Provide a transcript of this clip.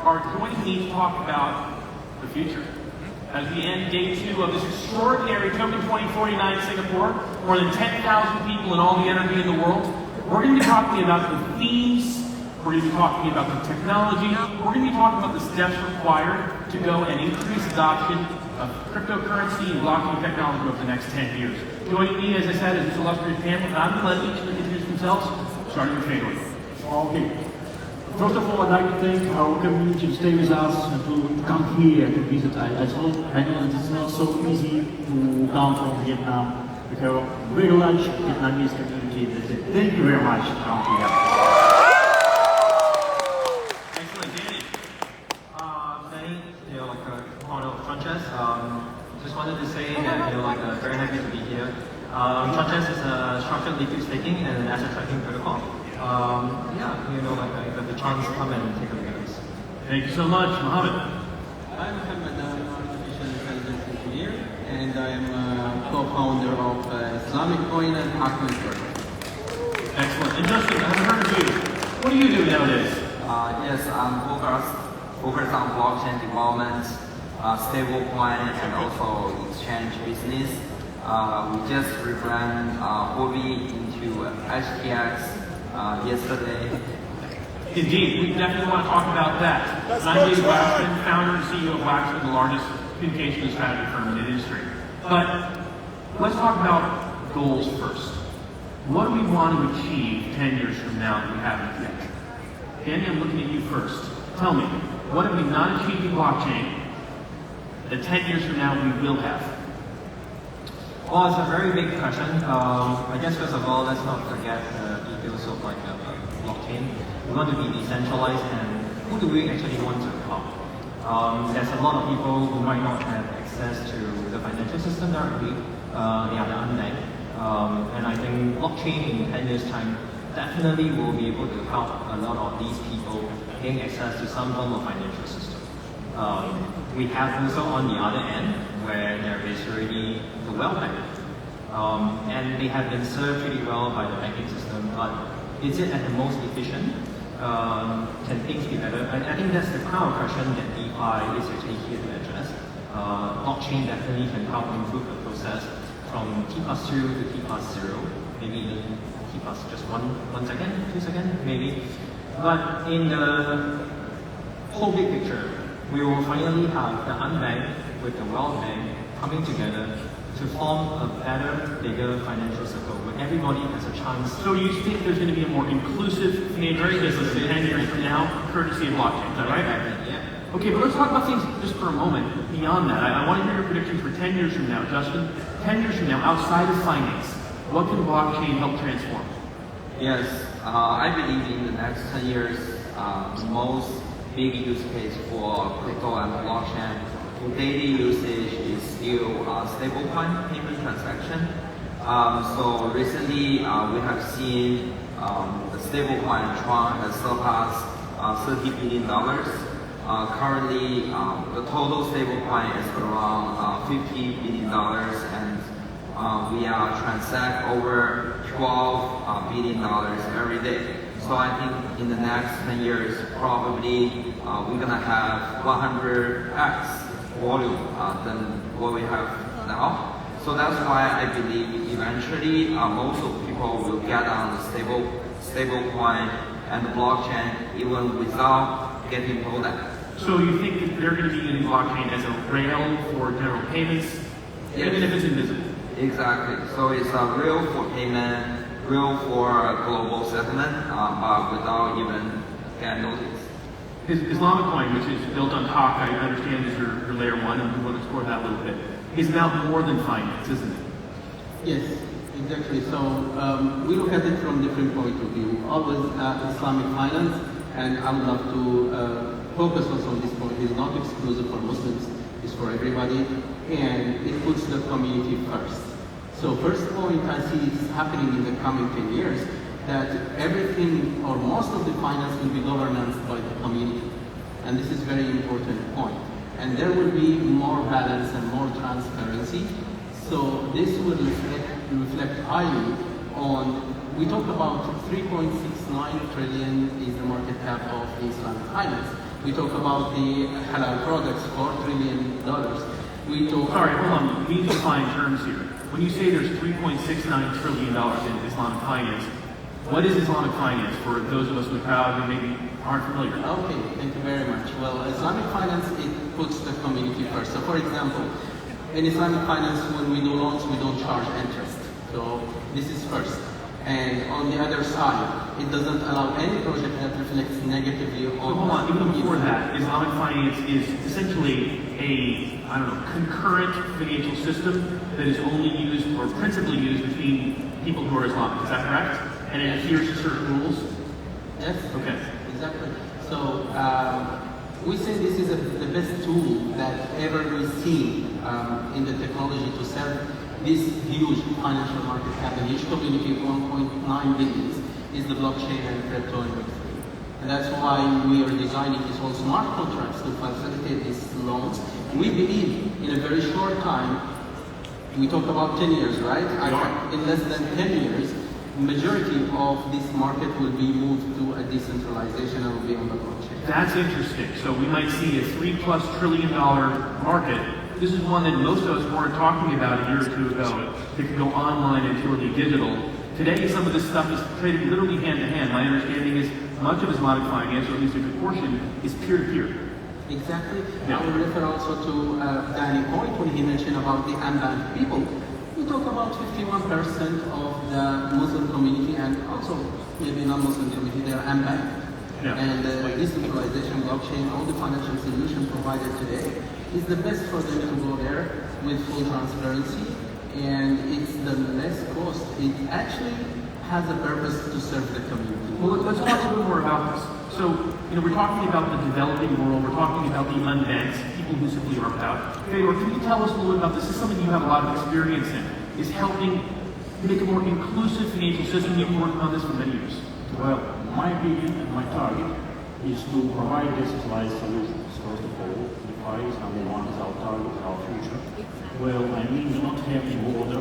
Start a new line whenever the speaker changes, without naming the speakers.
are joining me to talk about the future. As we end day 2 of this extraordinary Token 2049 in Singapore, more than 10,000 people and all the energy in the world, we're going to be talking about the themes, we're going to be talking about the technology, we're going to be talking about the steps required to go and increase adoption of cryptocurrency and blockchain technology over the next 10 years. Joining me, as I said, is this illustrious panel, and I'm going to let each of them introduce themselves, starting with Fedor.
Okay. First of all, I'd like to thank our community to stay with us and to come here to visit. I know that it's not so easy to come from Vietnam. We have a very large Vietnamese community. Thank you very much for coming here.
Excellent, Danny. Danny, just wanted to say that very happy to be here. Sanchez is a structured liquid staking and an asset tracking protocol. Got the chance to come and take a look at this.
Thank you so much, Mohammed.
I'm Mohammed, I'm an artificial intelligence engineer, and I'm a co-founder of Islamic Finance and haqq.community.
Excellent. And Justin, I haven't heard of you. What do you do nowadays?
Yes, I'm focused on blockchain development, stablecoin, and also exchange business. We just rebranded Huobi into HTX yesterday.
Indeed, we definitely want to talk about that. I'm David Waxman, founder and CEO of Waxman, the largest communication and strategy firm in the industry. But let's talk about goals first. What do we want to achieve 10 years from now that we haven't yet? Danny, I'm looking at you first. Tell me, what have we not achieved in blockchain that 10 years from now we will have?
Well, it's a very big question. I guess first of all, let's not forget the ethos of blockchain. We want to be decentralized, and who do we actually want to help? There's a lot of people who might not have access to the financial system directly. They are the unbanked. And I think blockchain in 10 years' time definitely will be able to help a lot of these people gain access to some form of financial system. We have also on the other end, where there is already the well-banked. And they have been served pretty well by the banking system, but is it at the most efficient? Can things be better? I think that's the kind of question that DeFi is actually here to address. Blockchain definitely can help improve the process from T+2 to T+0, maybe even T+ just 1 second, 2 seconds, maybe. But in the whole big picture, we will finally have the unbanked with the well-banked coming together to form a better, bigger financial circle where everybody has a chance.
So you think there's going to be a more inclusive financial system 10 years from now, courtesy of blockchain, is that right?
Yeah.
Okay, but let's talk about things just for a moment beyond that. I want to hear your predictions for 10 years from now. Justin, 10 years from now, outside of finance, what can blockchain help transform?
Yes, I believe in the next 10 years, the most big use case for crypto and blockchain for daily usage is still stablecoin payment transaction. So recently we have seen the stablecoin Tron has surpassed $30 billion. Currently, the total stablecoin is around $50 billion, and we are transact over $12 billion every day. So I think in the next 10 years, probably we're gonna have 100x volume than what we have now. So that's why I believe eventually most of people will get on the stable coin and the blockchain even without getting told that.
So you think that they're going to be using blockchain as a rail for general payments,
yes,
even if it's invisible?
Exactly. So it's a rail for payment, rail for global settlement, but without even getting noticed.
Islamic coin, which is built on haqq, I understand is your layer 1, and we want to explore that a little bit, is now more than finance, isn't it?
Yes, exactly. So we look at it from different point of view. Always Islamic finance, and I would love to focus on this point. It's not exclusive for Muslims, it's for everybody, and it puts the community first. So first point I see is happening in the coming 10 years, that everything or most of the finance will be governance by the community. And this is a very important point. And there will be more balance and more transparency. So this will reflect highly on, we talk about 3.69 trillion is the market cap of the Islamic finance. We talk about the halal products, $4 trillion. We talk.
Sorry, hold on. We need to define terms here. When you say there's $3.69 trillion in Islamic finance, what is Islamic finance for those of us in the crowd who maybe aren't familiar?
Okay, thank you very much. Well, Islamic finance, it puts the community first. So for example, in Islamic finance, when we do loans, we don't charge interest. So this is first. And on the other side, it doesn't allow any project that reflects negatively on.
So hold on, even before that, Islamic finance is essentially a, concurrent financial system that is only used or principally used between people who are Islamic. Is that correct? And it adheres to certain rules?
Yes.
Okay.
Exactly. So we say this is the best tool that ever we've seen in the technology to serve this huge financial market cap, a huge community of 1.9 billion is the blockchain and crypto and Web3. And that's why we are designing these whole smart contracts to facilitate these loans. We believe in a very short time, we talk about 10 years, right? In less than 10 years, majority of this market will be moved to a decentralization and will be on the blockchain.
That's interesting. So we might see a $3+ trillion market. This is one that most of us weren't talking about a year or two ago. It could go online and purely digital. Today, some of this stuff is traded literally hand to hand. My understanding is much of Islamic finance, or at least a good portion, is peer-to-peer.
Exactly.
Yeah.
I will refer also to Danny's point when he mentioned about the unbanked people. We talk about 51% of the Muslim community and also maybe non-Muslim community, they are unbanked.
Yeah.
And decentralization, blockchain, all the financial solutions provided today is the best for them to go there with full transparency, and it's the less cost. It actually has a purpose to serve the community.
Well, let's talk a little more about this. So, we're talking about the developing world, we're talking about the unbanked, people who simply aren't out. Fedor, can you tell us a little bit about this? This is something you have a lot of experience in, is helping make a more inclusive financial system. You've been working on this for many years.
Well, my vision and my target is to provide decentralized solutions. First of all, the prize number one is our target, our future. Well, I mean, we not have in order